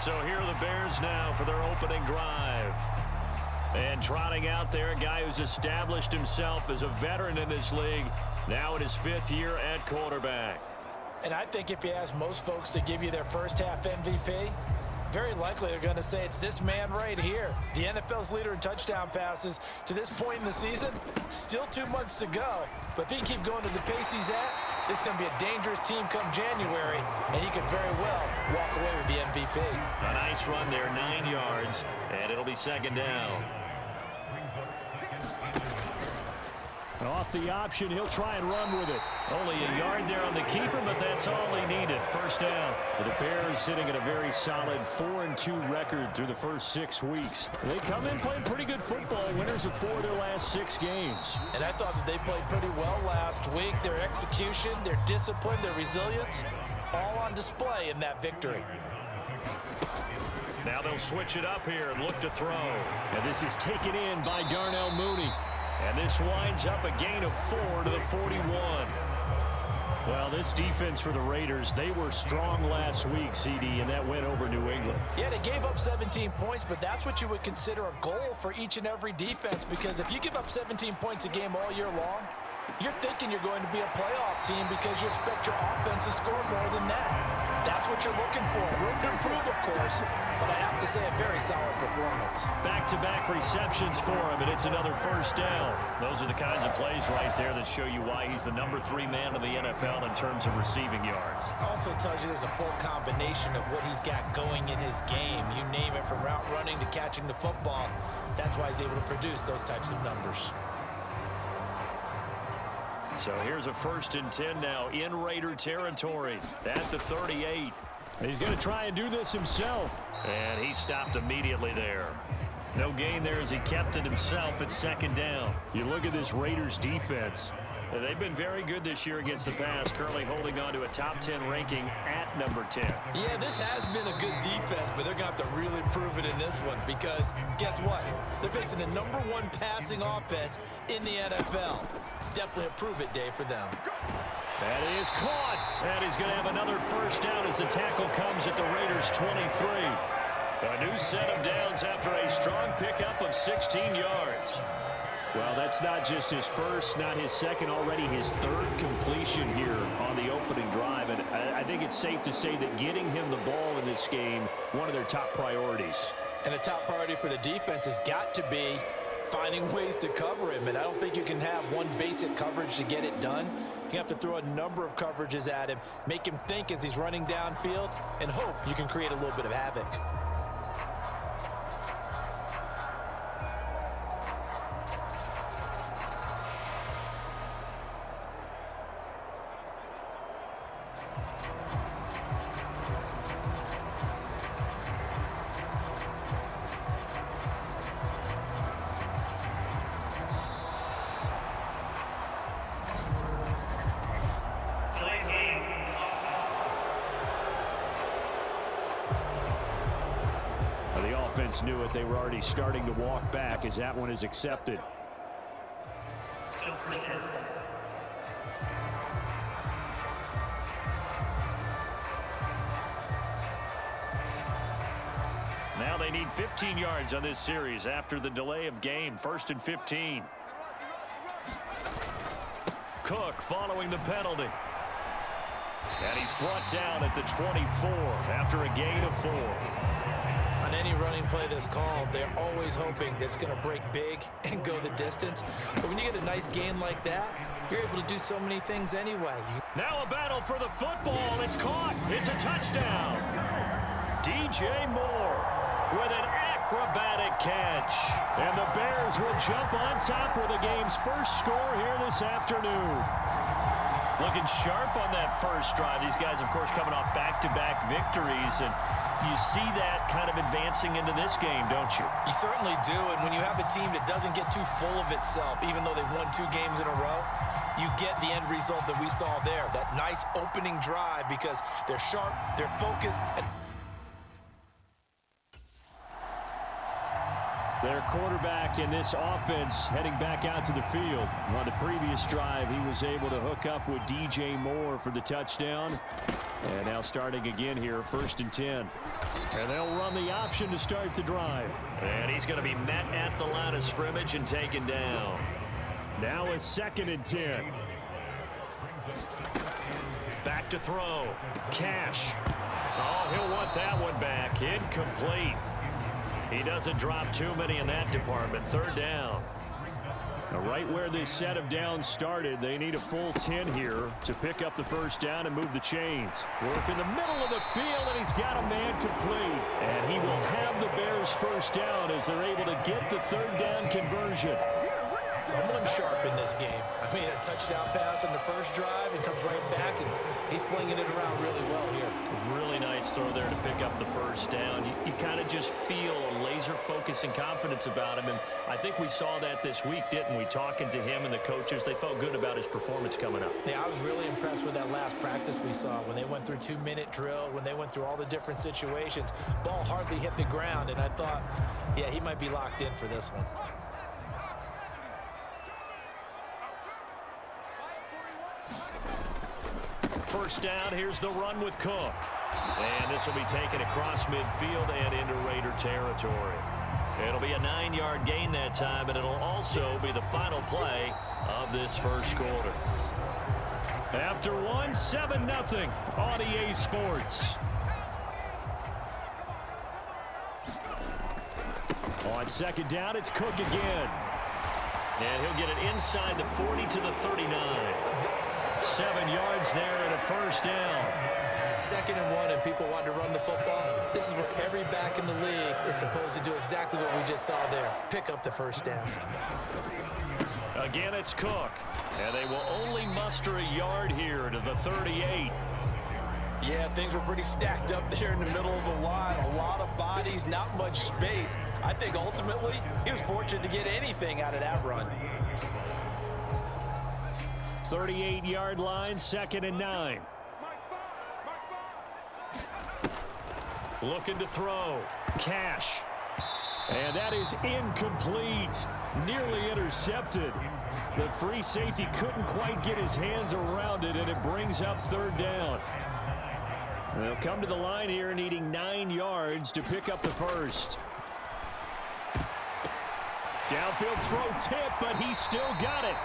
So here are the Bears now for their opening drive. And trotting out there, a guy who's established himself as a veteran in this league, now in his 5th year at quarterback. And I think if you ask most folks to give you their first half MVP, very likely they're going to say it's this man right here. The NFL's leader in touchdown passes to this point in the season. Still 2 months to go. But if he keep going to the pace he's at, this is going to be a dangerous team come January, and he could very well walk away with the MVP. A nice run there, 9 yards, and it'll be 2nd down. Off the option, he'll try and run with it. Only a yard there on the keeper, but that's all he needed. 1st down. The Bears sitting at a very solid 4-2 record through the first 6 weeks. They come in playing pretty good football, winners of 4 of their last 6 games. And I thought that they played pretty well last week. Their execution, their discipline, their resilience, all on display in that victory. Now they'll switch it up here and look to throw. And this is taken in by Darnell Mooney. And this winds up a gain of 4 to the 41. Well, this defense for the Raiders, they were strong last week, CD, and that went over New England. Yeah, they gave up 17 points, but that's what you would consider a goal for each and every defense, because if you give up 17 points a game all year long, you're thinking you're going to be a playoff team because you expect your offense to score more than that. That's what you're looking for. Room to improve, of course, but I have to say a very solid performance. Back-to-back receptions for him, and it's another 1st down. Those are the kinds of plays right there that show you why he's the number 3 man in the NFL in terms of receiving yards. Also tells you there's a full combination of what he's got going in his game. You name it, from route running to catching the football. That's why he's able to produce those types of numbers. So here's a 1st and 10 now in Raider territory at the 38. He's going to try and do this himself. And he stopped immediately there. No gain there as he kept it himself at 2nd down. You look at this Raiders defense. They've been very good this year against the pass, currently holding on to a top 10 ranking at number 10. Yeah, this has been a good defense, but they're going to have to really prove it in this one because guess what? They're facing the number 1 passing offense in the NFL. It's definitely a prove-it day for them. That is caught. And he's going to have another 1st down as the tackle comes at the Raiders' 23. A new set of downs after a strong pickup of 16 yards. Well, that's not just his first, not his second, already his 3rd completion here on the opening drive. And I think it's safe to say that getting him the ball in this game, one of their top priorities. And a top priority for the defense has got to be finding ways to cover him. And I don't think you can have one basic coverage to get it done. You have to throw a number of coverages at him, make him think as he's running downfield, and hope you can create a little bit of havoc. Offense knew it. They were already starting to walk back as that one is accepted. Now they need 15 yards on this series after the delay of game. 1st and 15. Cook following the penalty. And he's brought down at the 24 after a gain of 4. On any running play that's called, they're always hoping that it's going to break big and go the distance. But when you get a nice gain like that, you're able to do so many things anyway. Now a battle for the football. It's caught. It's a touchdown. DJ Moore with an acrobatic catch. And the Bears will jump on top with the game's first score here this afternoon. Looking sharp on that first drive. These guys, of course, coming off back-to-back victories, and you see that kind of advancing into this game, don't you? You certainly do, and when you have a team that doesn't get too full of itself, even though they've won 2 games in a row, you get the end result that we saw there, that nice opening drive, because they're sharp, they're focused, and their quarterback in this offense heading back out to the field. On the previous drive, he was able to hook up with DJ Moore for the touchdown. And now starting again here, 1st and 10. And they'll run the option to start the drive. And he's going to be met at the line of scrimmage and taken down. Now a 2nd and 10. Back to throw. Cash. Oh, he'll want that one back. Incomplete. He doesn't drop too many in that department. 3rd down. Now right where this set of downs started, they need a full 10 here to pick up the 1st down and move the chains. Work in the middle of the field, and he's got a man complete. And he will have the Bears 1st down as they're able to get the 3rd down conversion. Someone sharp in this game. I mean, a touchdown pass on the first drive and comes right back, and he's flinging it around really well here. Really nice throw there to pick up the 1st down. You kind of just feel a laser focus and confidence about him, and I think we saw that this week, didn't we? Talking to him and the coaches, they felt good about his performance coming up. Yeah, I was really impressed with that last practice we saw when they went through 2-minute drill, when they went through all the different situations. Ball hardly hit the ground, and I thought, yeah, he might be locked in for this one. 1st down, here's the run with Cook. And this will be taken across midfield and into Raider territory. It'll be a 9-yard gain that time, and it'll also be the final play of this 1st quarter. After one, 7-0 on EA Sports. On 2nd down, it's Cook again. And he'll get it inside the 40 to the 39. 7 yards there and a 1st down. 2nd and 1, and people want to run the football. This is where every back in the league is supposed to do exactly what we just saw there. Pick up the 1st down. Again, it's Cook. And they will only muster a yard here to the 38. Yeah, things were pretty stacked up there in the middle of the line. A lot of bodies, not much space. I think ultimately he was fortunate to get anything out of that run. 38-yard line, 2nd and 9. Looking to throw. Cash. And that is incomplete. Nearly intercepted. The free safety couldn't quite get his hands around it, and it brings up 3rd down. They'll come to the line here needing 9 yards to pick up the 1st. Downfield throw tip, but he still got it.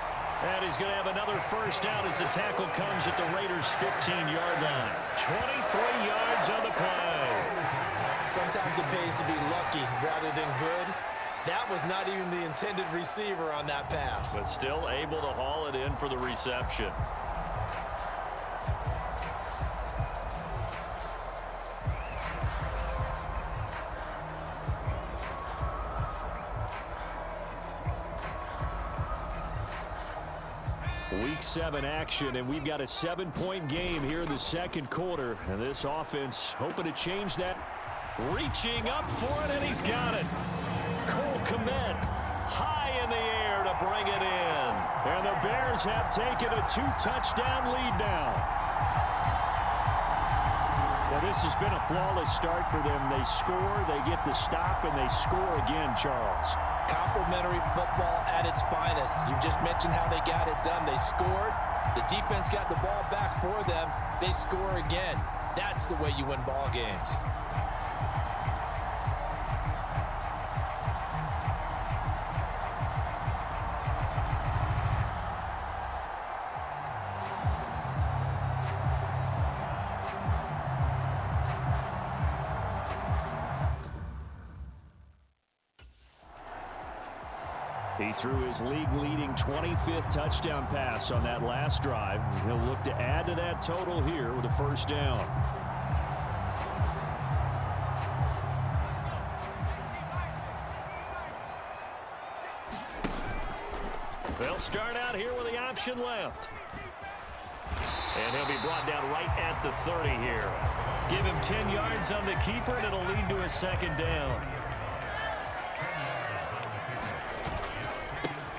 And he's going to have another 1st down as the tackle comes at the Raiders' 15-yard line. 23 yards on the play. Sometimes it pays to be lucky rather than good. That was not even the intended receiver on that pass. But still able to haul it in for the reception. Week 7 action, and we've got a 7-point game here in the 2nd quarter. And this offense hoping to change that. Reaching up for it, and he's got it. Cole Kmet high in the air to bring it in. And the Bears have taken a 2-touchdown lead now. Well, this has been a flawless start for them. They score, they get the stop, and they score again, Charles. Complimentary football at its finest. You just mentioned how they got it done. They scored. The defense got the ball back for them. They score again. That's the way you win ball games. He threw his league-leading 25th touchdown pass on that last drive. He'll look to add to that total here with a 1st down. They'll start out here with the option left. And he'll be brought down right at the 30 here. Give him 10 yards on the keeper, and it'll lead to a 2nd down.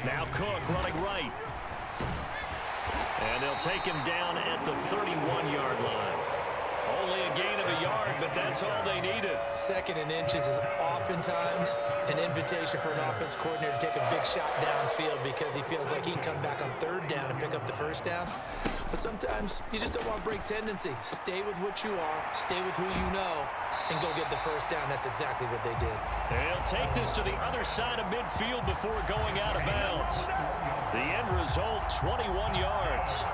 Now Cook running right. And they'll take him down at the 31-yard line. Only a gain of a yard, but that's all they needed. 2nd and inches is oftentimes an invitation for an offense coordinator to take a big shot downfield because he feels like he can come back on 3rd down and pick up the 1st down. But sometimes you just don't want to break tendency. Stay with what you are, stay with who you know, and go get the 1st down. That's exactly what they did. They'll take this to the other side of midfield before going out of bounds. The end result, 21 yards.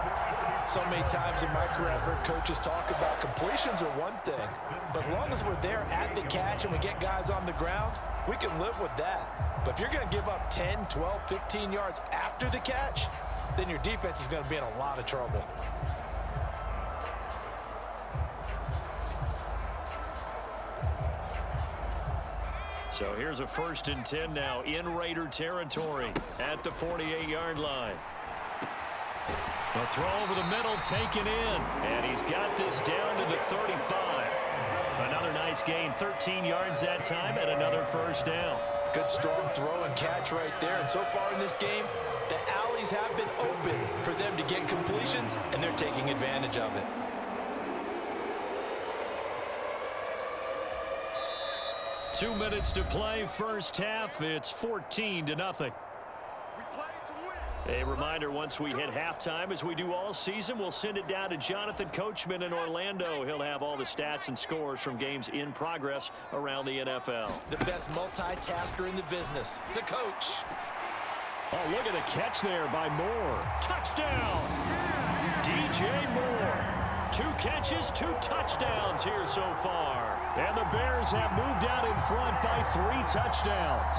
So many times in my career, I've heard coaches talk about completions are one thing, but as long as we're there at the catch and we get guys on the ground, we can live with that. But if you're going to give up 10, 12, 15 yards after the catch, then your defense is going to be in a lot of trouble. So here's a 1st and 10 now in Raider territory at the 48-yard line. A throw over the middle, taken in, and he's got this down to the 35. Another nice gain, 13 yards that time, and another 1st down. Good strong throw and catch right there. And so far in this game, the alleys have been open for them to get completions, and they're taking advantage of it. Two minutes to play, first half. It's 14-0. A reminder, once we hit halftime, as we do all season, we'll send it down to Jonathan Coachman in Orlando. He'll have all the stats and scores from games in progress around the NFL. The best multitasker in the business, the coach. Oh, look at the catch there by Moore. Touchdown! DJ Moore. 2 catches, 2 touchdowns here so far. And the Bears have moved out in front by 3 touchdowns.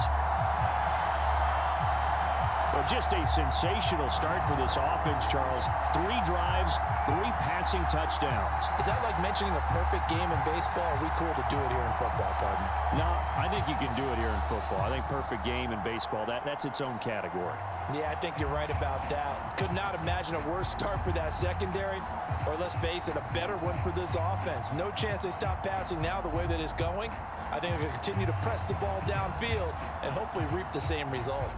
Well, just a sensational start for this offense, Charles. 3 drives, 3 passing touchdowns. Is that like mentioning a perfect game in baseball? Or are we cool to do it here in football, pardon? No, I think you can do it here in football. I think perfect game in baseball, that's its own category. Yeah, I think you're right about that. Could not imagine a worse start for that secondary, or let's face it, a better one for this offense. No chance they stop passing now the way that it's going. I think they're going to continue to press the ball downfield and hopefully reap the same result.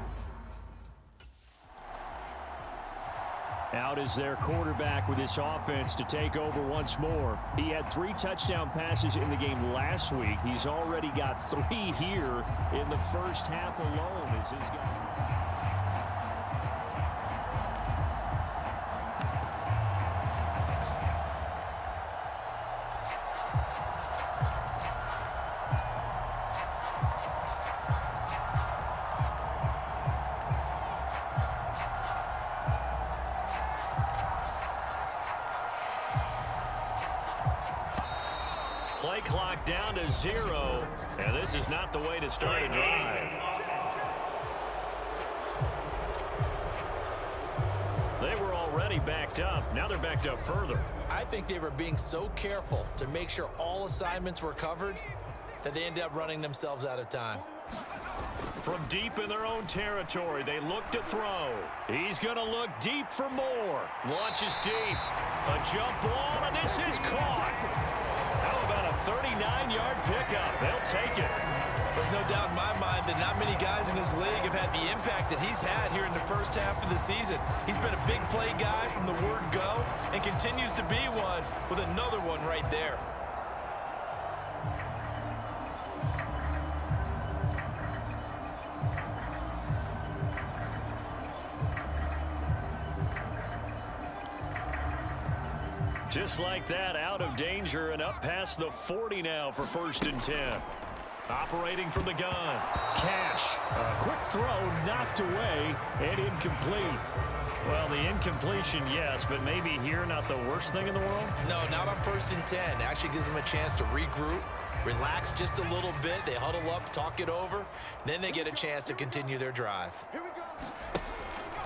Out is their quarterback with this offense to take over once more. He had 3 touchdown passes in the game last week. He's already got 3 here in the first half alone as his guy. Play clock down to 0, and this is not the way to start a drive. They were already backed up. Now they're backed up further. I think they were being so careful to make sure all assignments were covered that they ended up running themselves out of time. From deep in their own territory, they look to throw. He's going to look deep for more. Launches deep. A jump ball, and this is caught. How about a 39-yard pickup? They'll take it. There's no doubt in my mind that not many guys in this league have had the impact that he's had here in the first half of the season. He's been a big play guy from the word go and continues to be one with another one right there. Just like that, out of danger and up past the 40 now for 1st and 10. Operating from the gun. Cash. A quick throw knocked away and incomplete. Well, the incompletion, yes, but maybe here not the worst thing in the world? No, not on 1st and 10. It actually gives them a chance to regroup, relax just a little bit. They huddle up, talk it over. Then they get a chance to continue their drive.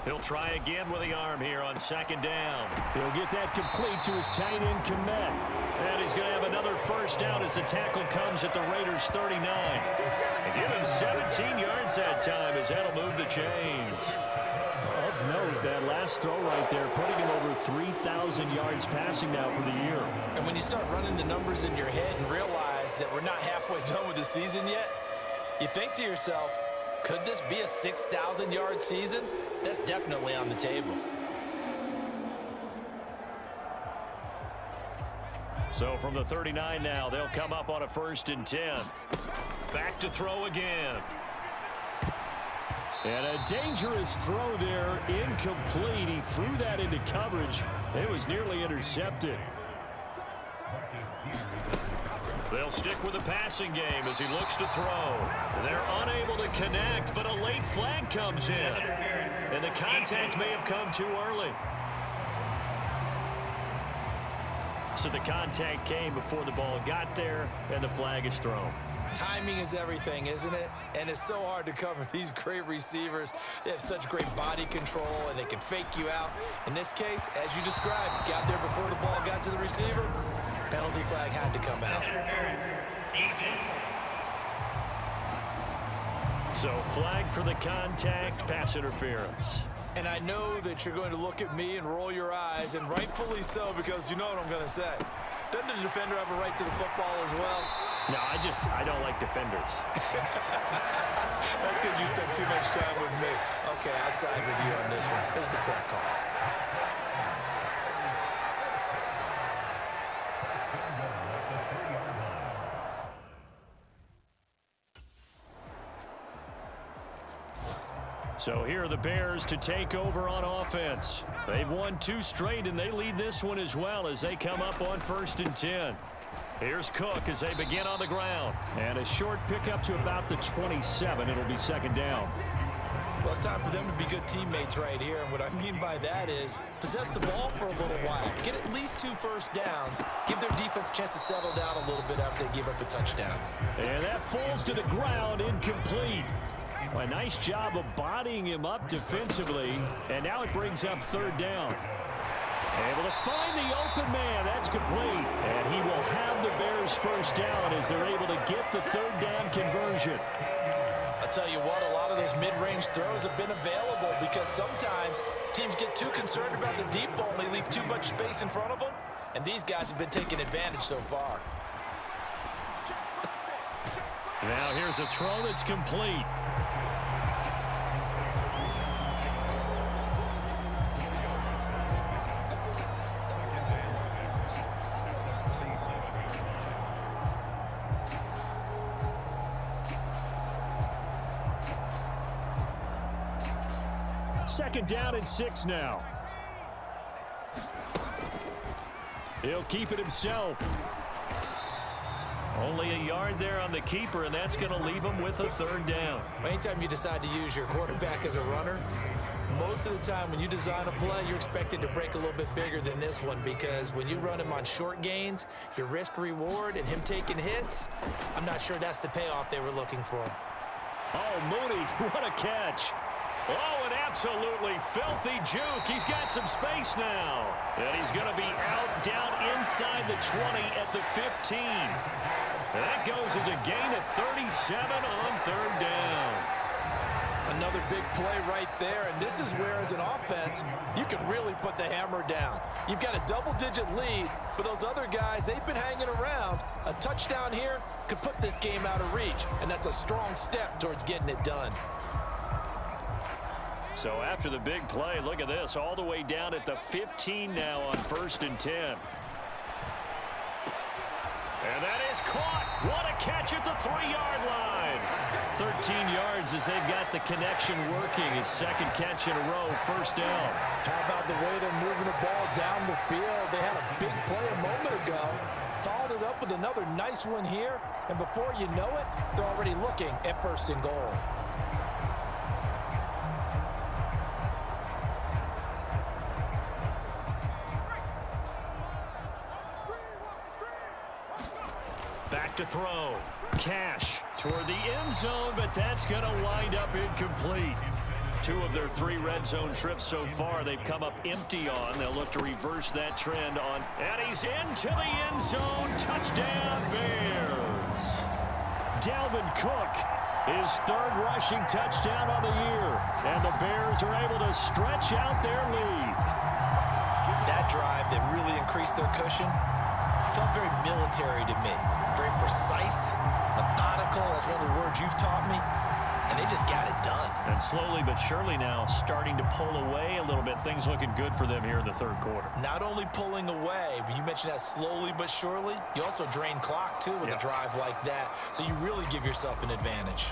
He'll try again with the arm here on 2nd down. He'll get that complete to his tight end, Komet. And he's going to have another 1st down as the tackle comes at the Raiders' 39. And give him 17 yards that time as that'll move the chains. Of note, that last throw right there, putting him over 3,000 yards passing now for the year. And when you start running the numbers in your head and realize that we're not halfway done with the season yet, you think to yourself, could this be a 6,000-yard season? That's definitely on the table. So from the 39 now, they'll come up on a 1st and 10. Back to throw again. And a dangerous throw there, incomplete. He threw that into coverage. It was nearly intercepted. They'll stick with the passing game as he looks to throw. They're unable to connect, but a late flag comes in. And the contact may have come too early. So the contact came before the ball got there, and the flag is thrown. Timing is everything, isn't it? And it's so hard to cover these great receivers. They have such great body control, and they can fake you out. In this case, as you described, got there before the ball got to the receiver. Penalty flag had to come out. So flag for the contact, pass interference. And I know that you're going to look at me and roll your eyes, and rightfully so, because you know what I'm going to say. Doesn't the defender have a right to the football as well? No, I don't like defenders. That's because you spent too much time with me. Okay, I'll side with you on this one. Here's the correct call. So here are the Bears to take over on offense. They've won 2 straight, and they lead this one as well as they come up on 1st and 10. Here's Cook as they begin on the ground. And a short pickup to about the 27. It'll be 2nd down. Well, it's time for them to be good teammates right here. And what I mean by that is possess the ball for a little while. Get at least 2 first downs. Give their defense a chance to settle down a little bit after they give up a touchdown. And that falls to the ground, incomplete. A nice job of bodying him up defensively. And now it brings up 3rd down. Able to find the open man. That's complete. And he will have the Bears' 1st down as they're able to get the 3rd down conversion. I'll tell you what, a lot of those mid-range throws have been available because sometimes teams get too concerned about the deep ball and they leave too much space in front of them. And these guys have been taking advantage so far. Now here's a throw that's complete. Second down and 6 now. He'll keep it himself. Only a yard there on the keeper, and that's going to leave him with a 3rd down. Anytime you decide to use your quarterback as a runner, most of the time when you design a play, you're expected to break a little bit bigger than this one because when you run him on short gains, your risk-reward and him taking hits, I'm not sure that's the payoff they were looking for. Oh, Mooney, what a catch. Oh, an absolutely filthy juke. He's got some space now. And he's going to be out down inside the 20 at the 15. And that goes as a gain of 37 on 3rd down. Another big play right there, and this is where, as an offense, you can really put the hammer down. You've got a double-digit lead, but those other guys, they've been hanging around. A touchdown here could put this game out of reach, and that's a strong step towards getting it done. So after the big play, look at this, all the way down at the 15 now on 1st and 10. And that is caught. What a catch at the 3-yard line. 13 yards as they've got the connection working. His 2nd catch in a row, 1st down. How about the way they're moving the ball down the field? They had a big play a moment ago. Followed it up with another nice one here. And before you know it, they're already looking at 1st and goal. Back to throw. Cash toward the end zone, but that's going to wind up incomplete. 2 of their 3 red zone trips so far they've come up empty on. They'll look to reverse that trend on. And he's into the end zone. Touchdown, Bears. Dalvin Cook, his 3rd rushing touchdown on the year. And the Bears are able to stretch out their lead. That drive that really increased their cushion felt very military to me. Very precise, methodical. That's one of the words you've taught me. And they just got it done. And slowly but surely now starting to pull away a little bit. Things looking good for them here in the third quarter. Not only pulling away, but you mentioned that slowly but surely. You also drain clock, too, with a drive like that. So you really give yourself an advantage.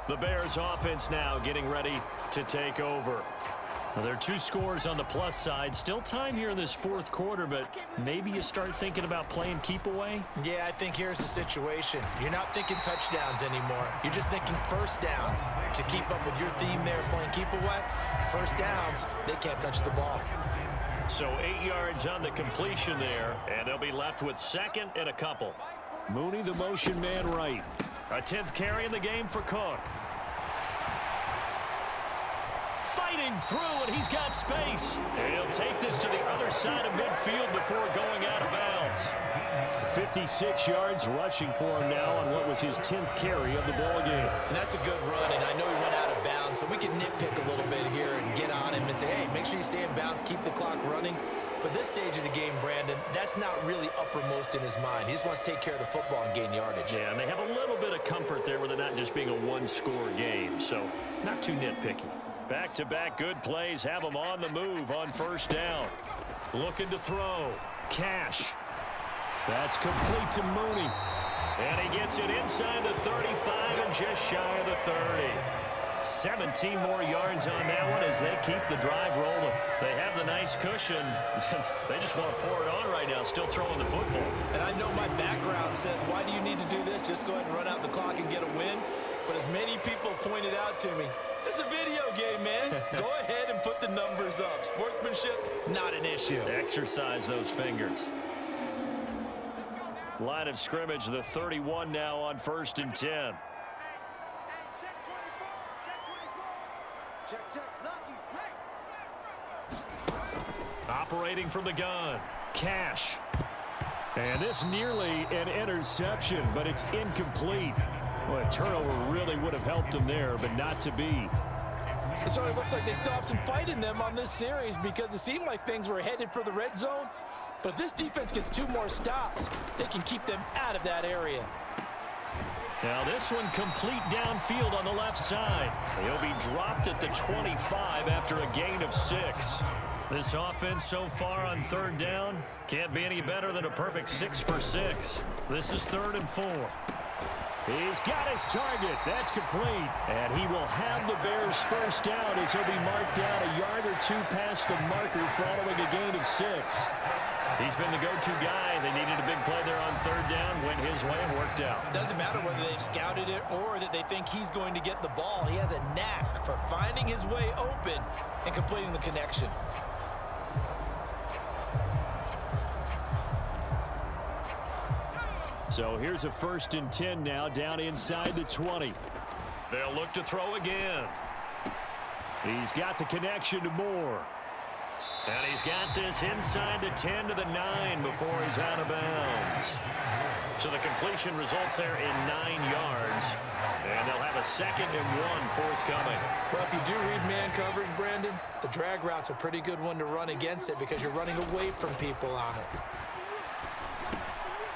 The Bears offense now getting ready to take over. Well, there are 2 scores on the plus side. Still time here in this fourth quarter, but maybe you start thinking about playing keep away? Yeah, I think here's the situation. You're not thinking touchdowns anymore. You're just thinking first downs. To keep up with your theme there, playing keep away, first downs, they can't touch the ball. So 8 yards on the completion there, and they'll be left with second and a couple. Mooney, the motion man right. A 10th carry in the game for Cook. Fighting through, and he's got space. And he'll take this to the other side of midfield before going out of bounds. 56 yards rushing for him now on what was his 10th carry of the ball game. And that's a good run, and I know he went out of bounds, so we can nitpick a little bit here and get on him and say, hey, make sure you stay in bounds, keep the clock running. But this stage of the game, Brandon, that's not really uppermost in his mind. He just wants to take care of the football and gain yardage. Yeah, and they have a little bit of comfort there with it not just being a one-score game, so not too nitpicky. Back-to-back good plays have them on the move on first down. Looking to throw. Cash. That's complete to Mooney. And he gets it inside the 35 and just shy of the 30. 17 more yards on that one as they keep the drive rolling. They have the nice cushion. They just want to pour it on right now, still throwing the football. And I know my background says, why do you need to do this? Just go ahead and run out the clock and get a win. But as many people pointed out to me, this is a video game, man. Go ahead and put the numbers up. Sportsmanship, not an issue. Exercise those fingers. Line of scrimmage, the 31 now on 1st and 10. Operating from the gun. Cash. And this nearly an interception, but it's incomplete. Well, a turnover really would have helped them there, but not to be. So it looks like they still have some fight in them on this series because it seemed like things were headed for the red zone. But this defense gets 2 more stops. They can keep them out of that area. Now this one complete downfield on the left side. He'll be dropped at the 25 after a gain of 6. This offense so far on 3rd down can't be any better than a perfect 6 for 6. This is 3rd and 4. He's got his target. That's complete. And he will have the Bears first down as he'll be marked down a yard or 2 past the marker following a gain of 6. He's been the go-to guy. They needed a big play there on 3rd down. Went his way and worked out. Doesn't matter whether they've scouted it or that they think he's going to get the ball. He has a knack for finding his way open and completing the connection. So here's a 1st and 10 now down inside the 20. They'll look to throw again. He's got the connection to Moore. And he's got this inside the 10 to the 9 before he's out of bounds. So the completion results there in 9 yards. And they'll have a 2nd and 1 forthcoming. Well, if you do read man coverage, Brandon, the drag route's a pretty good one to run against it because you're running away from people on it.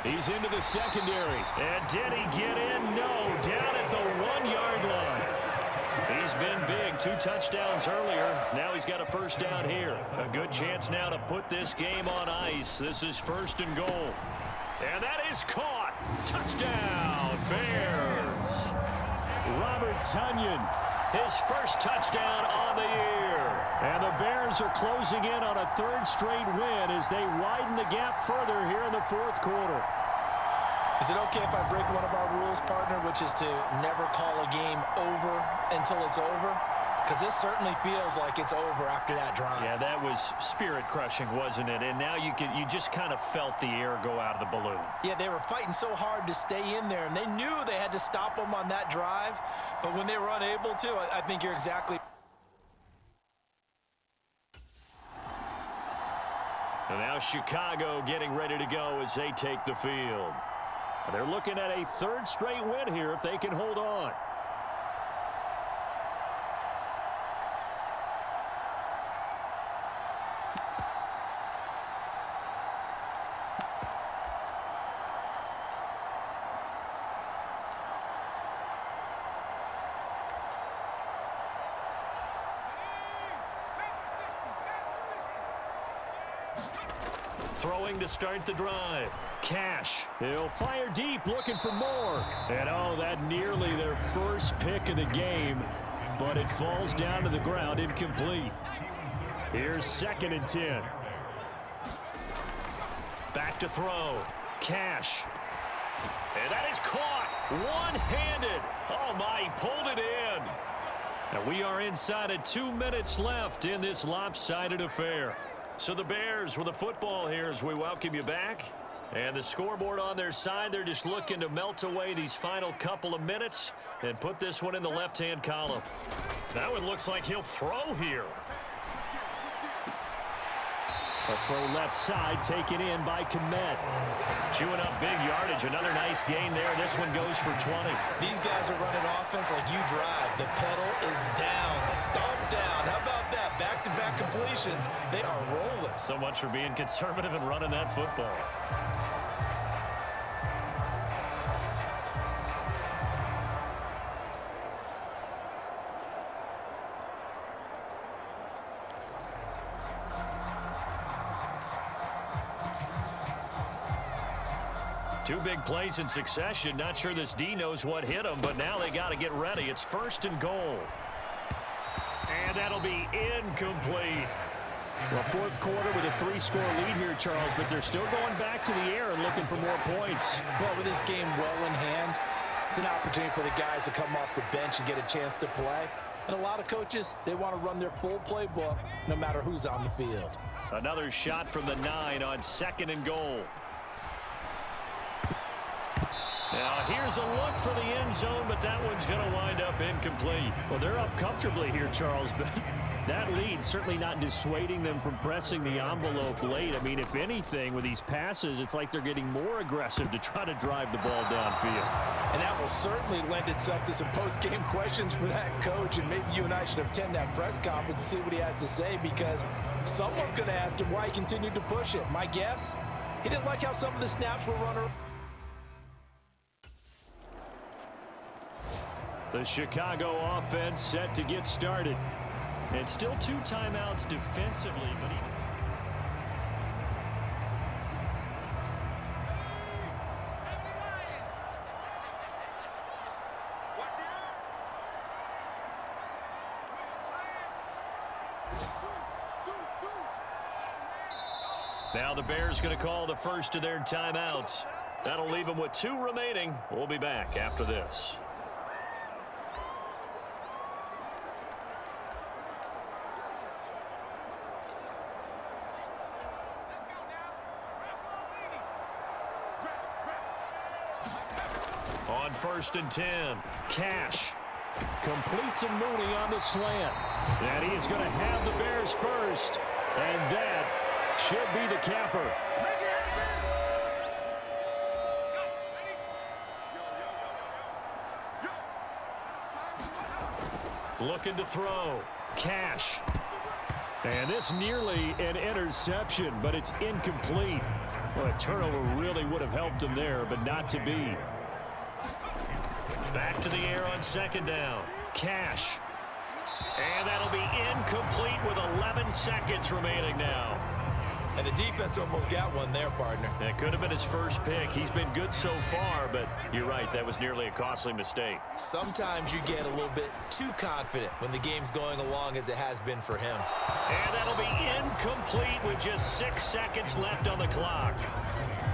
He's into the secondary. And did he get in? No, down at the 1-yard line. He's been big. 2 touchdowns earlier. Now he's got a first down here. A good chance now to put this game on ice. This is 1st and goal. And that is caught. Touchdown, Bears. Robert Tonyan. His first touchdown on the year. And the Bears are closing in on a 3rd straight win as they widen the gap further here in the 4th quarter. Is it okay if I break one of our rules, partner, which is to never call a game over until it's over? Because this certainly feels like it's over after that drive. Yeah, that was spirit-crushing, wasn't it? And now you just kind of felt the air go out of the balloon. Yeah, they were fighting so hard to stay in there, and they knew they had to stop them on that drive. But when they were unable to, I think you're exactly. And now Chicago getting ready to go as they take the field. They're looking at a 3rd straight win here if they can hold on. Throwing to start the drive. Cash. He'll fire deep, looking for more. And, oh, that nearly their first pick of the game, but it falls down to the ground, incomplete. Here's 2nd and 10. Back to throw. Cash. And that is caught. One-handed. Oh, my, he pulled it in. And we are inside of 2 minutes left in this lopsided affair. So the Bears with the football here as we welcome you back. And the scoreboard on their side, they're just looking to melt away these final couple of minutes and put this one in the left-hand column. That one looks like he'll throw here. A throw left side taken in by Komet. Chewing up big yardage. Another nice gain there. This one goes for 20. These guys are running offense like you drive. The pedal is down, stomped down. How about that? Back-to-back completions. They are rolling. So much for being conservative and running that football. Two big plays in succession. Not sure this D knows what hit him, but now they got to get ready. It's 1st and goal. And that'll be incomplete. Well, 4th quarter with a 3-score lead here, Charles, but they're still going back to the air and looking for more points. Well, with this game well in hand, it's an opportunity for the guys to come off the bench and get a chance to play. And a lot of coaches, they want to run their full playbook no matter who's on the field. Another shot from the 9 on 2nd and goal. Now, here's a look for the end zone, but that one's going to wind up incomplete. Well, they're up comfortably here, Charles, but that lead certainly not dissuading them from pressing the envelope late. I mean, if anything, with these passes, it's like they're getting more aggressive to try to drive the ball downfield. And that will certainly lend itself to some post-game questions for that coach, and maybe you and I should attend that press conference to see what he has to say, because someone's going to ask him why he continued to push it. My guess, he didn't like how some of the snaps were running. The Chicago offense set to get started. And still 2 timeouts defensively, but he... Now the Bears going to call the first of their timeouts. That'll leave them with 2 remaining. We'll be back after this. On 1st and 10, Cash Completes a Mooney on the slant. And he is going to have the Bears first. And that should be the capper. looking to throw. Cash. And this nearly an interception, but it's incomplete. Well, a turnover really would have helped him there, but not to be. Back to the air on 2nd down. Cash. And that'll be incomplete with 11 seconds remaining now. And the defense almost got one there, partner. That could have been his first pick. He's been good so far, but you're right, that was nearly a costly mistake. Sometimes you get a little bit too confident when the game's going along as it has been for him. And that'll be incomplete with just 6 seconds left on the clock.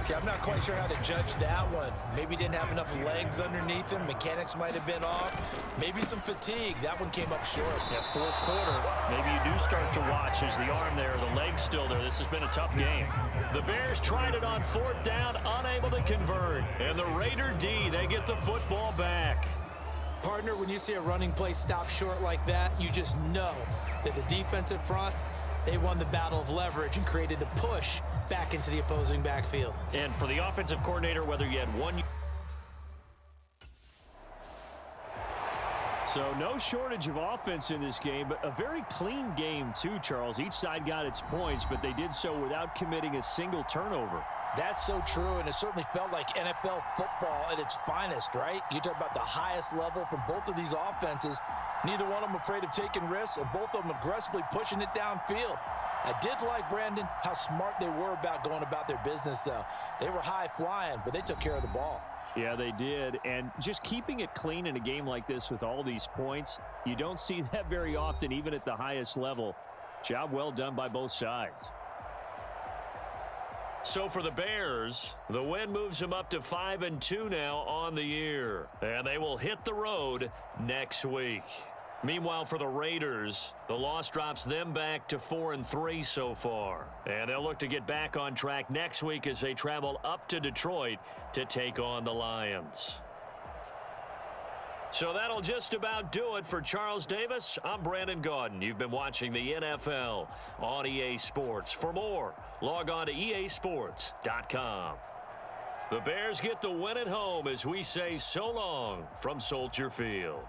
Okay, I'm not quite sure how to judge that one. Maybe didn't have enough legs underneath him. Mechanics might have been off. Maybe some fatigue. That one came up short. Yeah, 4th quarter. Maybe you do start to watch as the arm there, the leg's still there. This has been a tough game. The Bears tried it on 4th down, unable to convert. And the Raider D, they get the football back. Partner, when you see a running play stop short like that, you just know that the defensive front, they won the battle of leverage and created a push back into the opposing backfield. And for the offensive coordinator, whether you had one... So no shortage of offense in this game, but a very clean game too, Charles. Each side got its points, but they did so without committing a single turnover. That's so true, and it certainly felt like NFL football at its finest, right? You talk about the highest level from both of these offenses. Neither one of them afraid of taking risks, and both of them aggressively pushing it downfield. I did like, Brandon, how smart they were about going about their business, though. They were high-flying, but they took care of the ball. Yeah, they did. And just keeping it clean in a game like this with all these points, you don't see that very often, even at the highest level. Job well done by both sides. So for the Bears, the win moves them up to 5-2 now on the year. And they will hit the road next week. Meanwhile, for the Raiders, the loss drops them back to 4-3 so far. And they'll look to get back on track next week as they travel up to Detroit to take on the Lions. So that'll just about do it for Charles Davis. I'm Brandon Gaudin. You've been watching the NFL on EA Sports. For more, log on to easports.com. The Bears get the win at home as we say so long from Soldier Field.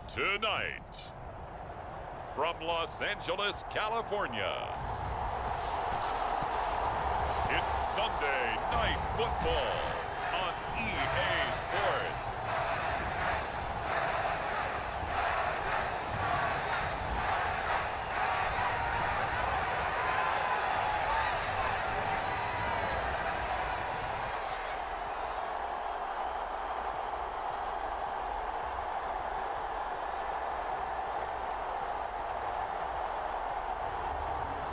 Tonight, from Los Angeles, California, it's Sunday Night Football on EA Sports.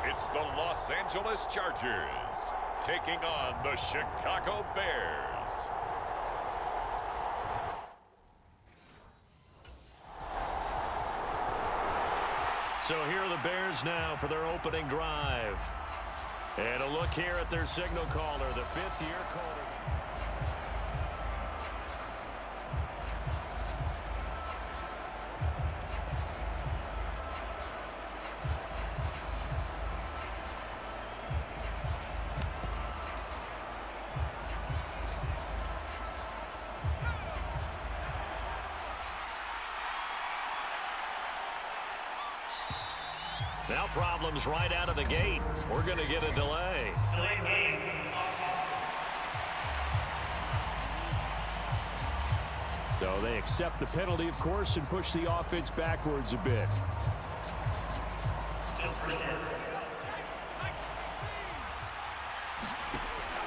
It's the Los Angeles Chargers taking on the Chicago Bears. So here are the Bears now for their opening drive. And a look here at their signal caller, the fifth-year quarterback. Now problems right out of the gate. We're going to get a delay. So they accept the penalty, of course, and push the offense backwards a bit.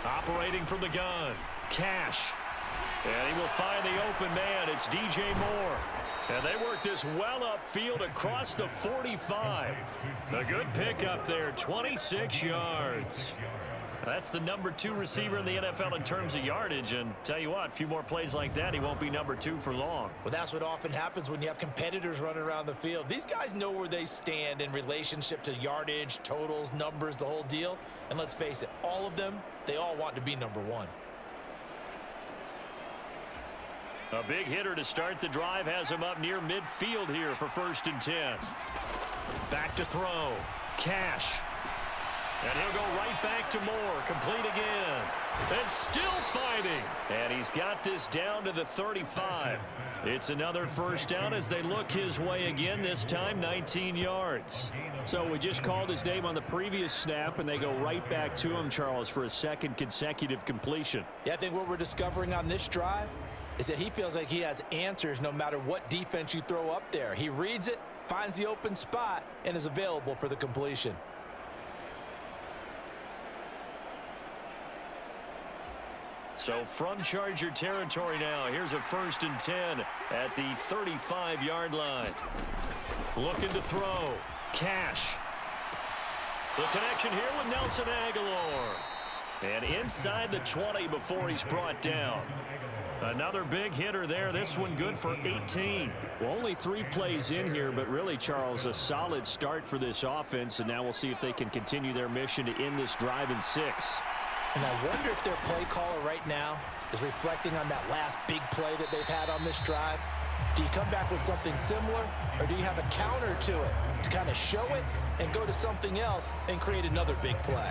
Operating from the gun, Cash. And he will find the open man. It's DJ Moore. And they work this well upfield across the 45. A good pickup there, 26 yards. That's the number 2 receiver in the NFL in terms of yardage. And tell you what, a few more plays like that, he won't be number 2 for long. Well, that's what often happens when you have competitors running around the field. These guys know where they stand in relationship to yardage, totals, numbers, the whole deal. And let's face it, all of them, they all want to be number 1. A big hitter to start the drive has him up near midfield here for 1st and 10. Back to throw. Cash. And he'll go right back to Moore. Complete again. And still fighting. And he's got this down to the 35. It's another 1st down as they look his way again, this time 19 yards. So we just called his name on the previous snap, and they go right back to him, Charles, for a 2nd consecutive completion. Yeah, I think what we're discovering on this drive is that he feels like he has answers no matter what defense you throw up there. He reads it, finds the open spot, and is available for the completion. So from Charger territory now, here's a 1st and 10 at the 35-yard line. Looking to throw. Cash. The connection here with Nelson Aguilar. And inside the 20 before he's brought down. Another big hitter there. This one good for 18. Well, only 3 plays in here, but really, Charles, a solid start for this offense. And now we'll see if they can continue their mission to end this drive in 6. And I wonder if their play caller right now is reflecting on that last big play that they've had on this drive. Do you come back with something similar, or do you have a counter to it to kind of show it and go to something else and create another big play?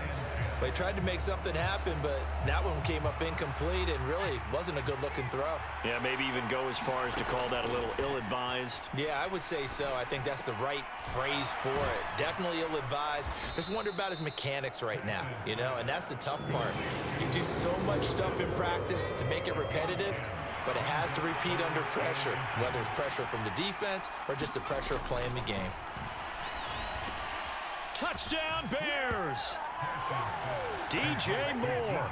They tried to make something happen, but that one came up incomplete and really wasn't a good-looking throw. Yeah, maybe even go as far as to call that a little ill-advised. Yeah, I would say so. I think that's the right phrase for it. Definitely ill-advised. Just wonder about his mechanics right now, you know, and that's the tough part. You do so much stuff in practice to make it repetitive, but it has to repeat under pressure, whether it's pressure from the defense or just the pressure of playing the game. Touchdown, Bears! DJ Moore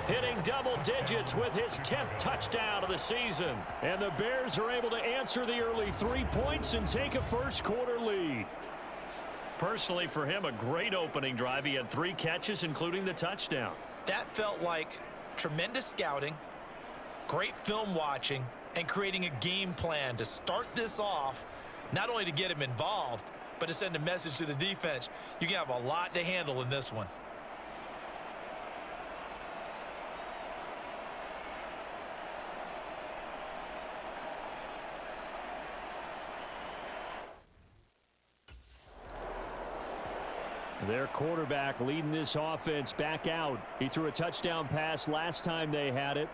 hitting double digits with his 10th touchdown of the season. And the Bears are able to answer the early 3 points and take a first-quarter lead. Personally, for him, a great opening drive. He had 3 catches, including the touchdown. That felt like tremendous scouting, great film watching, and creating a game plan to start this off, not only to get him involved, but to send a message to the defense. You can have a lot to handle in this one. Their quarterback leading this offense back out. He threw a touchdown pass last time they had it.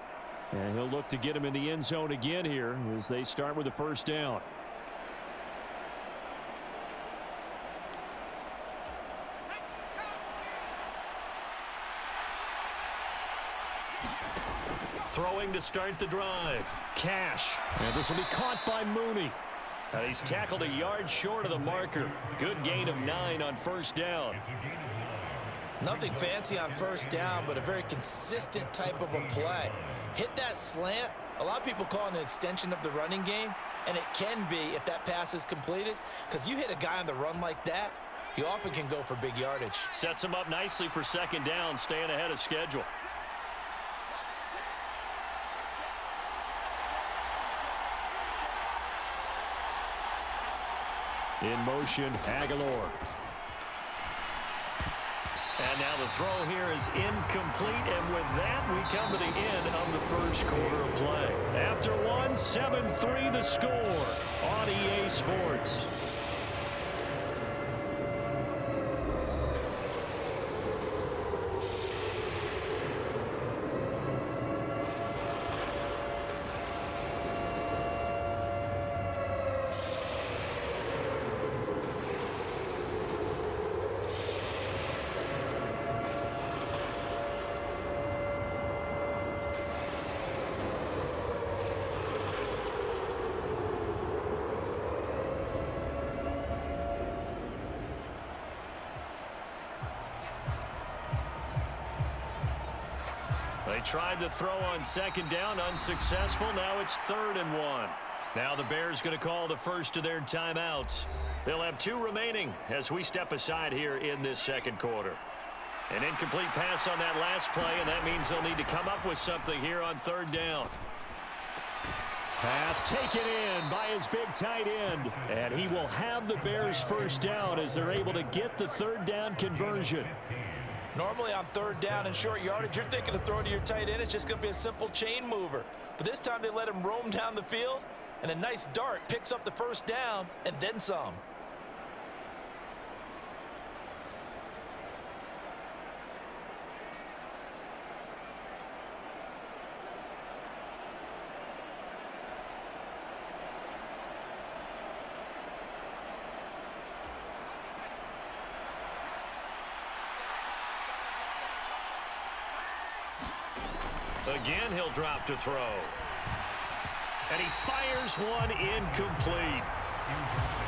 And he'll look to get him in the end zone again here as they start with the 1st down. Throwing to start the drive. Cash. And this will be caught by Mooney. And he's tackled a yard short of the marker. Good gain of 9 on 1st down. Nothing fancy on 1st down, but a very consistent type of a play. Hit that slant. A lot of people call it an extension of the running game, and it can be if that pass is completed, because you hit a guy on the run like that, he often can go for big yardage. Sets him up nicely for 2nd down, staying ahead of schedule. In motion, Aguilar. And now the throw here is incomplete, and with that, we come to the end of the first quarter of play. After one, 7-3 the score on EA Sports. They tried to throw on second down, unsuccessful. Now it's 3rd and 1. Now the Bears going to call the first of their timeouts. They'll have 2 remaining as we step aside here in this second quarter. An incomplete pass on that last play, and that means they'll need to come up with something here on 3rd down. Pass taken in by his big tight end. And he will have the Bears first down as they're able to get the 3rd down conversion. Normally on 3rd down and short yardage, you're thinking to throw to your tight end. It's just going to be a simple chain mover. But this time they let him roam down the field, and a nice dart picks up the first down and then some. Again, he'll drop to throw. And he fires one incomplete.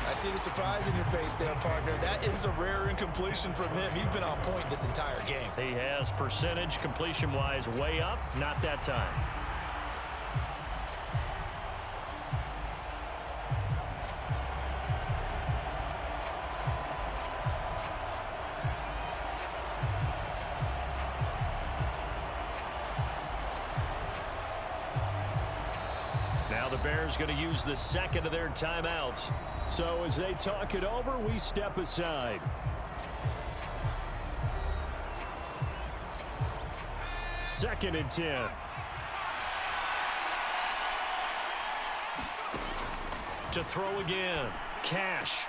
I see the surprise in your face there, partner. That is a rare incompletion from him. He's been on point this entire game. He has percentage completion-wise way up. Not that time. Now the Bears going to use the second of their timeouts. So as they talk it over, we step aside. Second and 10. To throw again. Cash.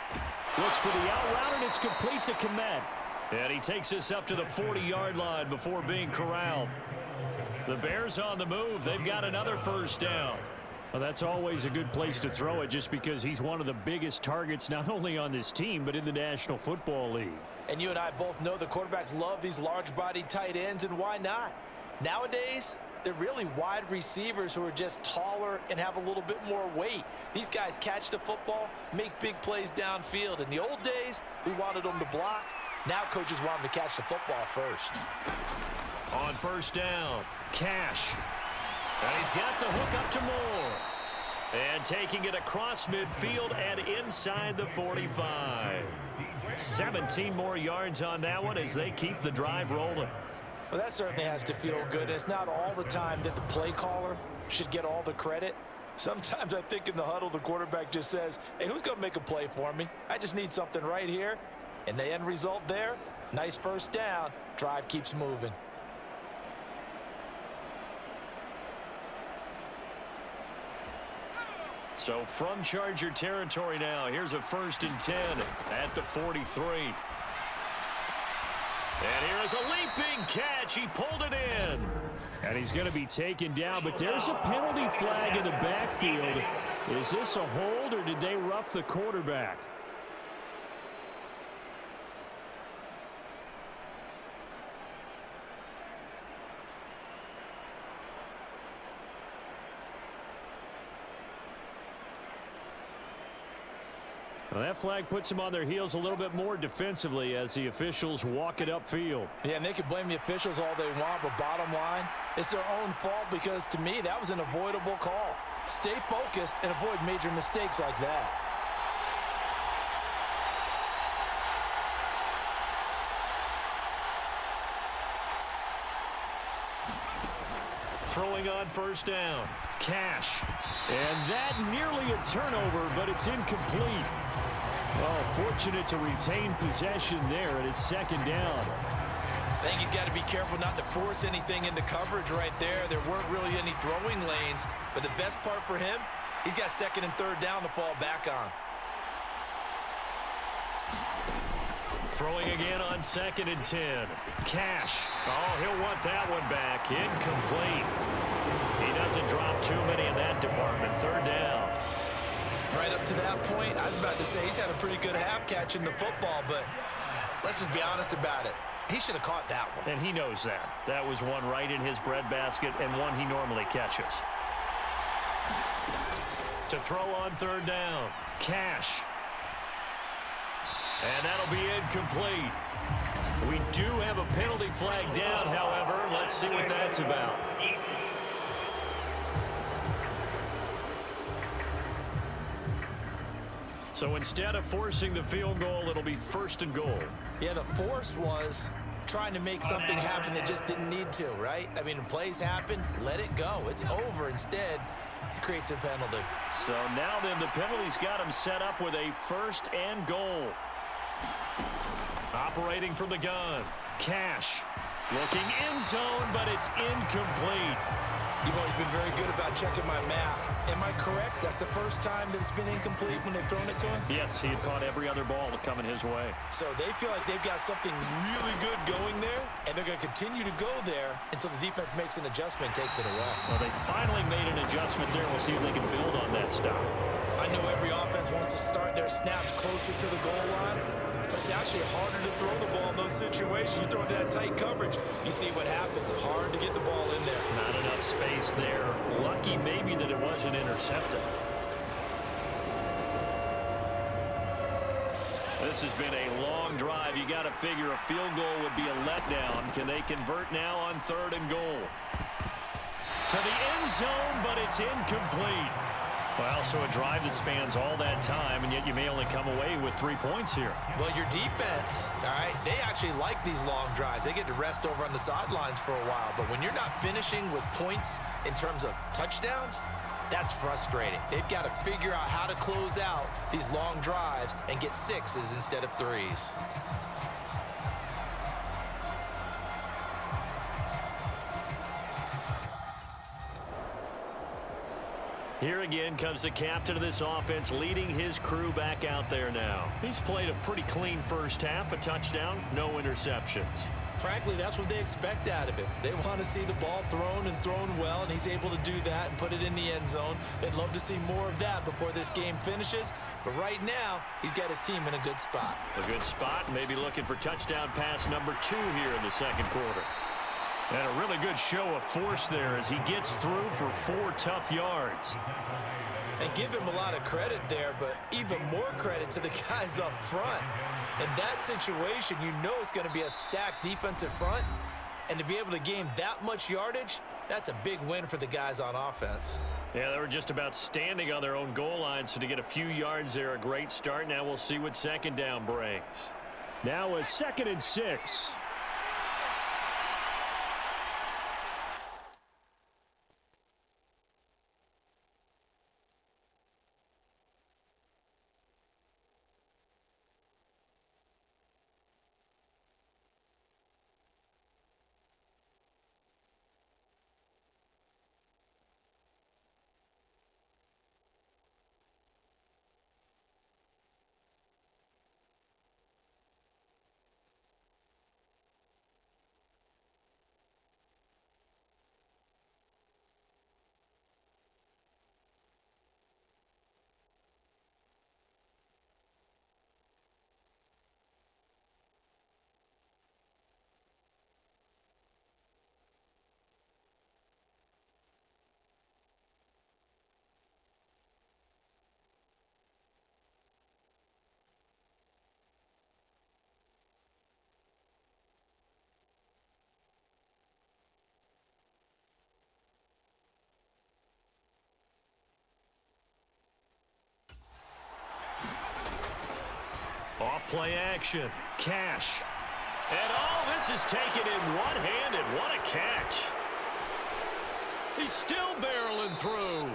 Looks for the out route, and it's complete to Komet. And he takes this up to the 40-yard line before being corralled. The Bears on the move. They've got another first down. Well, that's always a good place to throw it just because he's one of the biggest targets not only on this team but in the National Football League. And you and I both know the quarterbacks love these large-bodied tight ends, and why not? Nowadays, they're really wide receivers who are just taller and have a little bit more weight. These guys catch the football, make big plays downfield. In the old days, we wanted them to block. Now coaches want them to catch the football first. On first down, Cash. And he's got the hook up to Moore. And taking it across midfield and inside the 45. 17 more yards on that one as they keep the drive rolling. Well, that certainly has to feel good. It's not all the time that the play caller should get all the credit. Sometimes I think in the huddle, the quarterback just says, hey, who's going to make a play for me? I just need something right here. And the end result there, nice first down. Drive keeps moving. So from Charger territory now, here's a 1st and 10 at the 43. And here is a leaping catch. He pulled it in. And he's going to be taken down, but there's a penalty flag in the backfield. Is this a hold or did they rough the quarterback? Well, that flag puts them on their heels a little bit more defensively as the officials walk it upfield. Yeah, and they can blame the officials all they want, but bottom line, it's their own fault because, to me, that was an avoidable call. Stay focused and avoid major mistakes like that. Throwing on first down. Cash. And that nearly a turnover, but it's incomplete. Well, fortunate to retain possession there, and it's 2nd down. I think he's got to be careful not to force anything into coverage right there. There weren't really any throwing lanes, but the best part for him, he's got 2nd and 3rd down to fall back on. Throwing again on 2nd and 10. Cash. Oh, he'll want that one back. Incomplete. He doesn't drop too many in that department. 3rd down. Right up to that point, I was about to say he's had a pretty good half catching the football, but let's just be honest about it. He should have caught that one. And he knows that. That was one right in his breadbasket and one he normally catches. To throw on 3rd down. Cash. And that'll be incomplete. We do have a penalty flag down, however. Let's see what that's about. So instead of forcing the field goal, it'll be 1st and goal. Yeah, the force was trying to make something happen that just didn't need to, right? I mean, plays happen, let it go. It's over. Instead, it creates a penalty. So now then, the penalty's got him set up with a 1st and goal. Operating from the gun. Cash. Looking end zone, but it's incomplete. You've always been very good about checking my math. Am I correct? That's the first time that it's been incomplete when they've thrown it to him? Yes, he had caught every other ball coming his way. So they feel like they've got something really good going there, and they're going to continue to go there until the defense makes an adjustment and takes it away. Well, they finally made an adjustment there. We'll see if they can build on that stop. I know every offense wants to start their snaps closer to the goal line, but it's actually harder to throw the ball in those situations. You throw into that tight coverage, you see what happens. Hard to get the ball in there. Not enough space there. Lucky maybe that it wasn't intercepted. This has been a long drive. You got to figure a field goal would be a letdown. Can they convert now on 3rd and goal? To the end zone, but it's incomplete. Well, so a drive that spans all that time, and yet you may only come away with 3 points here. Well, your defense, all right, they actually like these long drives. They get to rest over on the sidelines for a while. But when you're not finishing with points in terms of touchdowns, that's frustrating. They've got to figure out how to close out these long drives and get 6s instead of 3s. Here again comes the captain of this offense, leading his crew back out there now. He's played a pretty clean first half, a touchdown, no interceptions. Frankly, that's what they expect out of him. They want to see the ball thrown and thrown well, and he's able to do that and put it in the end zone. They'd love to see more of that before this game finishes. But right now, he's got his team in a good spot. A good spot, maybe looking for touchdown pass number 2 here in the 2nd quarter. And a really good show of force there as he gets through for 4 tough yards. And give him a lot of credit there, but even more credit to the guys up front. In that situation, you know it's going to be a stacked defensive front. And to be able to gain that much yardage, that's a big win for the guys on offense. Yeah, they were just about standing on their own goal line, so to get a few yards there, a great start. Now we'll see what 2nd down brings. Now a 2nd and 6. Off play action. Cash. And all this is taken in one-handed. What a catch. He's still barreling through.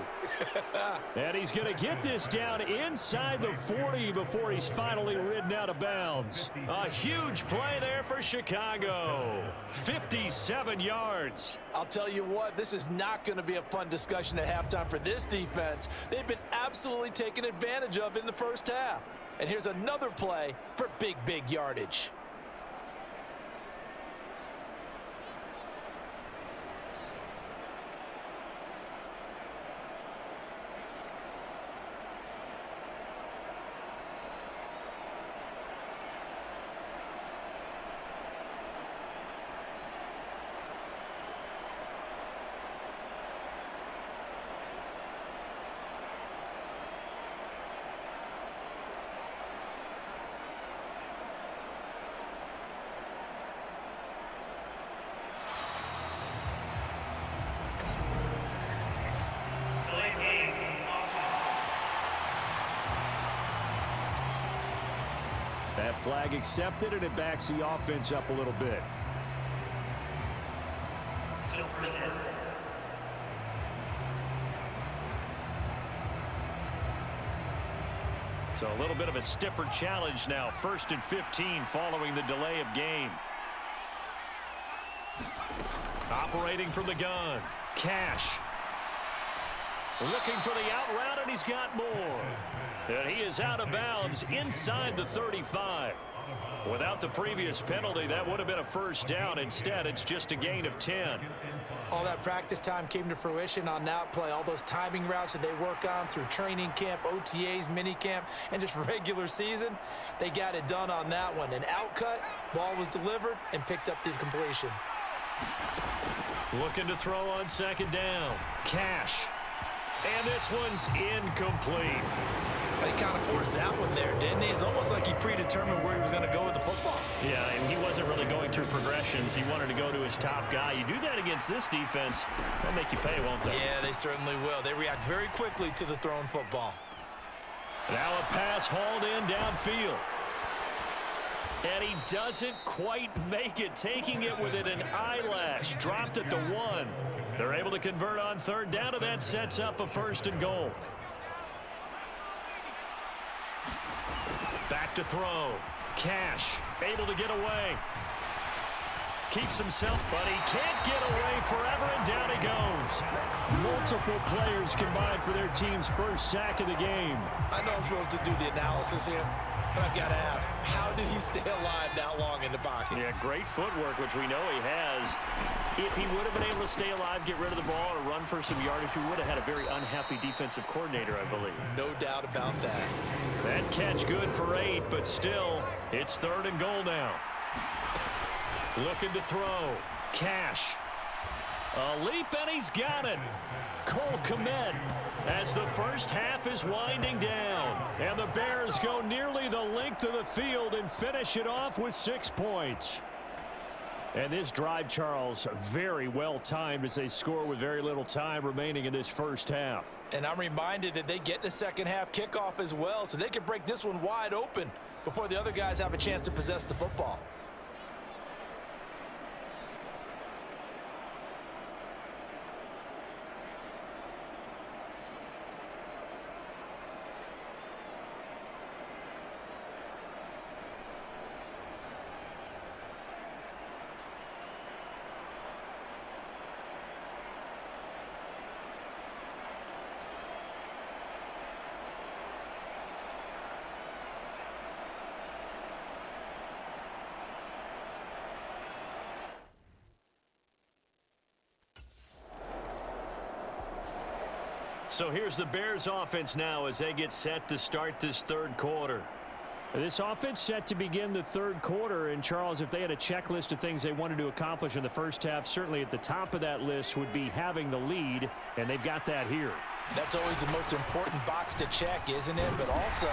And he's going to get this down inside the 40 before he's finally ridden out of bounds. A huge play there for Chicago. 57 yards. I'll tell you what, this is not going to be a fun discussion at halftime for this defense. They've been absolutely taken advantage of in the first half. And here's another play for big yardage. That flag accepted, and it backs the offense up a little bit. So a little bit of a stiffer challenge now. 1st and 15 following the delay of game. Operating from the gun. Cash. Looking for the out route, and he's got more. And he is out of bounds inside the 35. Without the previous penalty, that would have been a first down. Instead, it's just a gain of 10. All that practice time came to fruition on that play. All those timing routes that they work on through training camp, OTAs, minicamp, and just regular season, they got it done on that one. An outcut, ball was delivered, and picked up the completion. Looking to throw on 2nd down. Cash. And this one's incomplete. They kind of forced that one there, didn't he? It's almost like he predetermined where he was going to go with the football. Yeah, and he wasn't really going through progressions. He wanted to go to his top guy. You do that against this defense, they'll make you pay, won't they? Yeah, they certainly will. They react very quickly to the thrown football. Now a pass hauled in downfield. And he doesn't quite make it, taking it within an eyelash. Dropped at the 1. They're able to convert on 3rd down, and that sets up a 1st and goal. Back to throw. Cash able to get away. Keeps himself, but he can't get away forever, and down he goes. Multiple players combined for their team's first sack of the game. I know I'm supposed to do the analysis here, but I've got to ask, how did he stay alive that long in the pocket? Yeah, great footwork, which we know he has. If he would have been able to stay alive, get rid of the ball, or run for some yardage, we would have had a very unhappy defensive coordinator, I believe. No doubt about that. That catch good for 8, but still, it's 3rd and goal now. Looking to throw. Cash. A leap, and he's got it. Cole Kmet, as the first half is winding down. And the Bears go nearly the length of the field and finish it off with 6 points. And this drive, Charles, very well timed as they score with very little time remaining in this first half. And I'm reminded that they get the second half kickoff as well, so they can break this one wide open before the other guys have a chance to possess the football. So here's the Bears offense now as they get set to start this 3rd quarter. This offense set to begin the 3rd quarter, and Charles, if they had a checklist of things they wanted to accomplish in the first half, certainly at the top of that list would be having the lead, and they've got that here. That's always the most important box to check, isn't it? But also,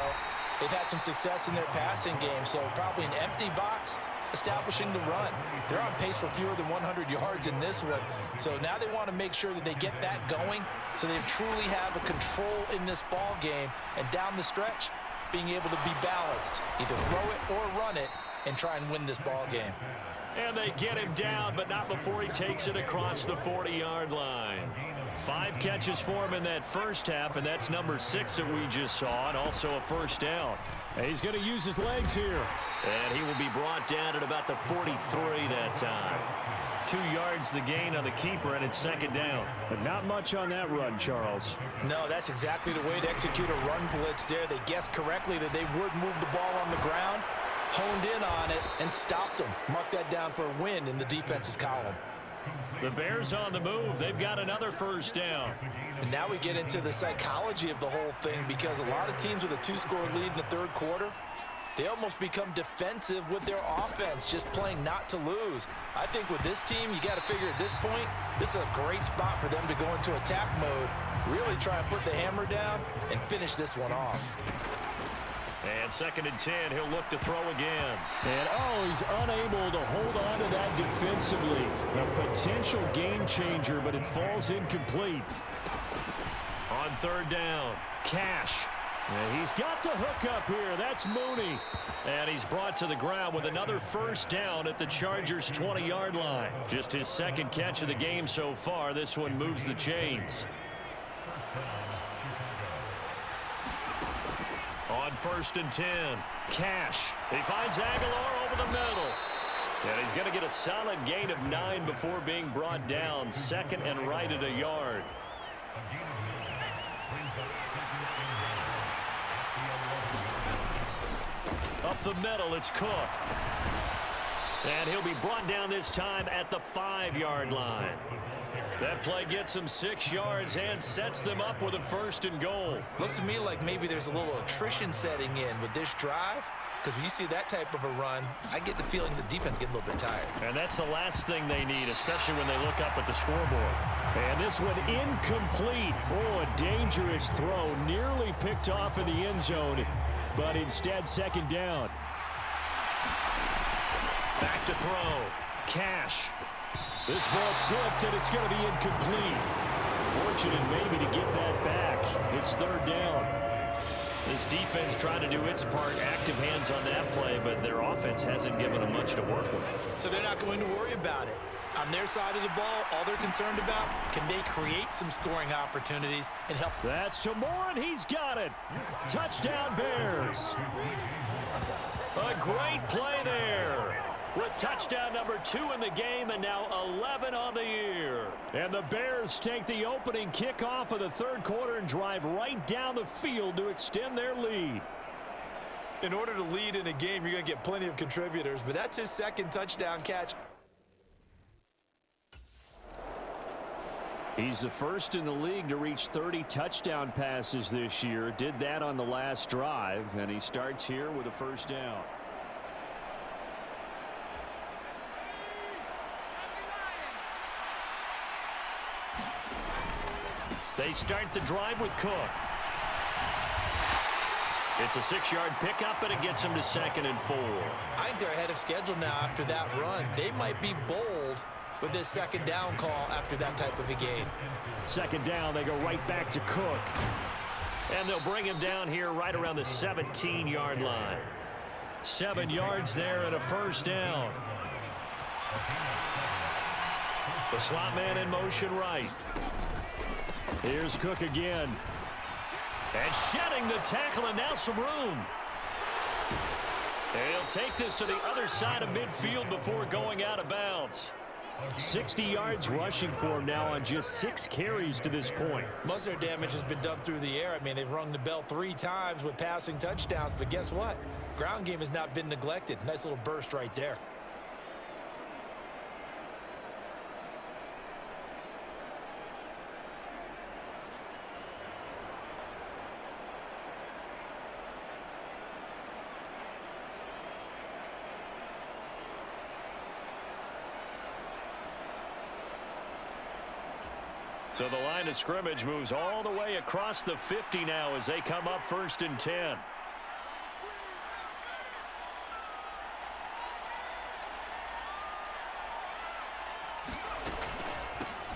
they've had some success in their passing game, so probably an empty box establishing the run. They're on pace for fewer than 100 yards in this one, so now they want to make sure that they get that going so they truly have a control in this ball game, and down the stretch, being able to be balanced, either throw it or run it, and try and win this ball game. And they get him down, but not before he takes it across the 40-yard line. 5 catches for him in that first half, and that's number 6 that we just saw, and also a first down. And he's going to use his legs here. And he will be brought down at about the 43 that time. 2 yards the gain on the keeper, and it's 2nd down. But not much on that run, Charles. No, that's exactly the way to execute a run blitz there. They guessed correctly that they would move the ball on the ground, honed in on it, and stopped them. Mark that down for a win in the defense's column. The Bears on the move. They've got another first down. And now we get into the psychology of the whole thing, because a lot of teams with a 2-score lead in the 3rd quarter, they almost become defensive with their offense, just playing not to lose. I think with this team, you got to figure at this point, this is a great spot for them to go into attack mode, really try and put the hammer down and finish this one off. And 2nd and 10, he'll look to throw again. And, oh, he's unable to hold on to that defensively. A potential game changer, but it falls incomplete. On 3rd down, Cash. And he's got the hook up here. That's Mooney. And he's brought to the ground with another first down at the Chargers' 20-yard line. Just his second catch of the game so far. This one moves the chains. On 1st and 10, Cash. He finds Aguilar over the middle. And he's going to get a solid gain of 9 before being brought down. Second and right at a yard. Up the middle, it's Cook. And he'll be brought down this time at the 5-yard line. That play gets him 6 yards and sets them up with a 1st and goal. Looks to me like maybe there's a little attrition setting in with this drive, because when you see that type of a run, I get the feeling the defense getting a little bit tired. And that's the last thing they need, especially when they look up at the scoreboard. And this one incomplete. Oh, a dangerous throw. Nearly picked off in the end zone, but instead 2nd down. Back to throw. Cash. This ball tipped, and it's going to be incomplete. Fortunate maybe to get that back. It's 3rd down. This defense trying to do its part, active hands on that play, but their offense hasn't given them much to work with. So they're not going to worry about it. On their side of the ball, all they're concerned about, can they create some scoring opportunities and help? That's to Moore, and he's got it. Touchdown, Bears. A great play there. With touchdown number 2 in the game and now 11 on the year. And the Bears take the opening kickoff of the 3rd quarter and drive right down the field to extend their lead. In order to lead in a game, you're going to get plenty of contributors, but that's his 2nd touchdown catch. He's the first in the league to reach 30 touchdown passes this year. Did that on the last drive, and he starts here with a 1st down. They start the drive with Cook. It's a 6-yard pickup, and it gets them to 2nd and 4. I think they're ahead of schedule now after that run. They might be bold with this 2nd down call after that type of a game. 2nd down, they go right back to Cook. And they'll bring him down here right around the 17-yard line. 7 yards there and a 1st down. The slot man in motion right. Here's Cook again. And shedding the tackle, and now some room. And he'll take this to the other side of midfield before going out of bounds. 60 yards rushing for him now on just 6 carries to this point. Most of their damage has been done through the air. I mean, they've rung the bell 3 times with passing touchdowns, but guess what? Ground game has not been neglected. Nice little burst right there. So the line of scrimmage moves all the way across the 50 now as they come up 1st and 10.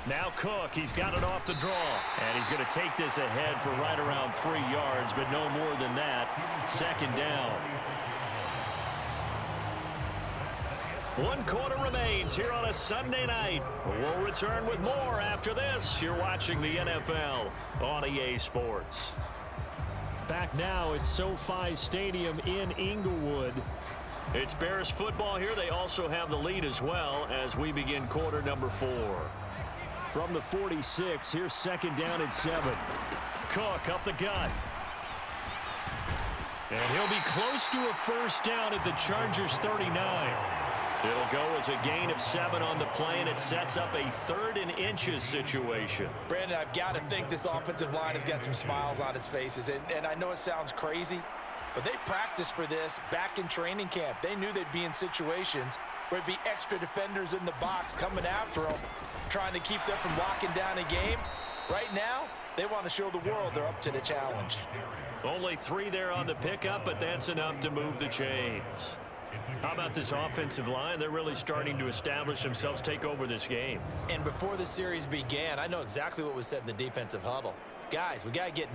Now Cook, he's got it off the draw. And he's going to take this ahead for right around 3 yards, but no more than that. 2nd down. 1 quarter remains here on a Sunday night. We'll return with more after this. You're watching the NFL on EA Sports. Back now at SoFi Stadium in Inglewood. It's Bears football here. They also have the lead as well as we begin quarter number 4. From the 46, here's 2nd down and 7. Cook up the gut. And he'll be close to a 1st down at the Chargers 39. It'll go as a gain of 7 on the play, and it sets up a 3rd and inches situation. Brandon, I've got to think this offensive line has got some smiles on its faces. And I know it sounds crazy, but they practiced for this back in training camp. They knew they'd be in situations where it'd be extra defenders in the box coming after them, trying to keep them from locking down a game. Right now, they want to show the world they're up to the challenge. Only 3 there on the pickup, but that's enough to move the chains. How about this offensive line? They're really starting to establish themselves, take over this game. And before the series began, I know exactly what was said in the defensive huddle. Guys, we got to get